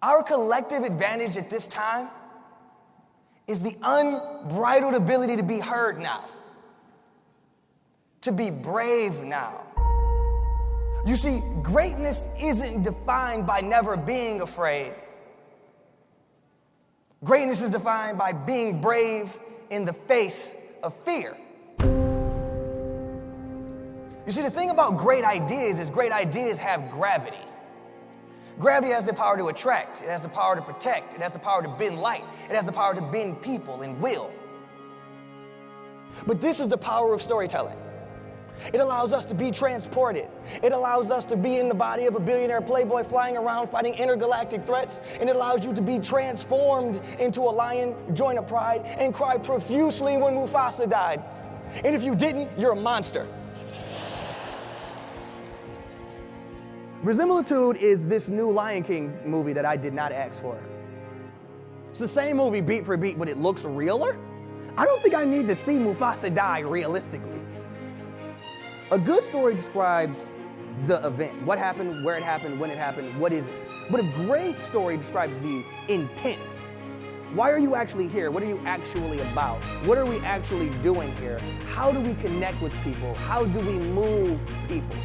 Our collective advantage at this time is the unbridled ability to be heard now, to be brave now. You see, greatness isn't defined by never being afraid. Greatness is defined by being brave in the face of fear. You see, the thing about great ideas is great ideas have gravity. Gravity has the power to attract, it has the power to protect, it has the power to bend light, it has the power to bend people and will. But this is the power of storytelling. It allows us to be transported. It allows us to be in the body of a billionaire playboy flying around fighting intergalactic threats, and it allows you to be transformed into a lion, join a pride, and cry profusely when Mufasa died. And if you didn't, you're a monster. Verisimilitude is this new Lion King movie that I did not ask for. It's the same movie beat for beat, but it looks realer. I don't think I need to see Mufasa die realistically. A good story describes the event, what happened, where it happened, when it happened, what is it. But a great story describes the intent. Why are you actually here? What are you actually about? What are we actually doing here? How do we connect with people? How do we move people?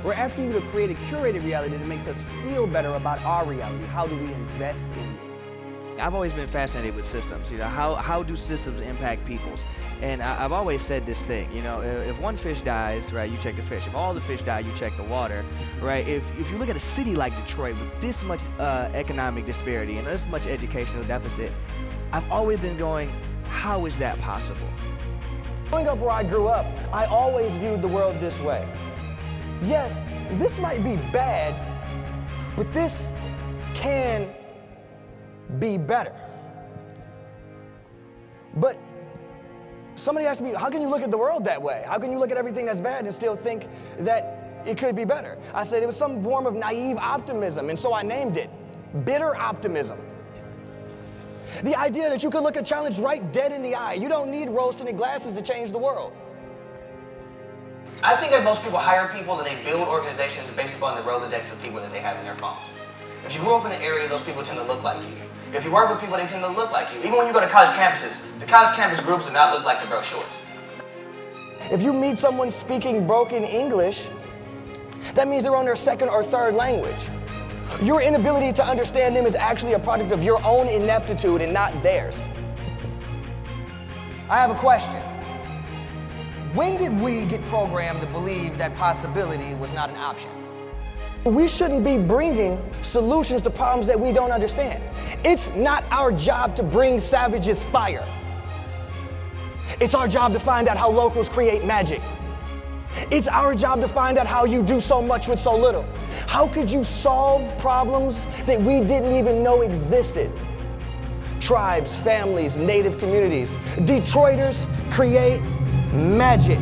We're asking you to create a curated reality that makes us feel better about our reality. How do we invest in it? I've always been fascinated with systems. How do systems impact people's? And I've always said this thing, if one fish dies, right, you check the fish. If all the fish die, you check the water, right? If you look at a city like Detroit with this much economic disparity and this much educational deficit, I've always been going, how is that possible? Growing up where I grew up, I always viewed the world this way. Yes, this might be bad, but this can be better. But somebody asked me, how can you look at the world that way? How can you look at everything that's bad and still think that it could be better? I said it was some form of naive optimism, and so I named it bitter optimism. The idea that you could look a challenge right dead in the eye. You don't need rose-tinted glasses to change the world. I think that most people hire people and they build organizations based upon the Rolodex of people that they have in their phones. If you grew up in an area, those people tend to look like you. If you work with people, they tend to look like you. Even when you go to college campuses, the college campus groups do not look like the brochures. If you meet someone speaking broken English, that means they're on their second or third language. Your inability to understand them is actually a product of your own ineptitude and not theirs. I have a question. When did we get programmed to believe that possibility was not an option? We shouldn't be bringing solutions to problems that we don't understand. It's not our job to bring savages fire. It's our job to find out how locals create magic. It's our job to find out how you do so much with so little. How could you solve problems that we didn't even know existed? Tribes, families, native communities. Detroiters create magic.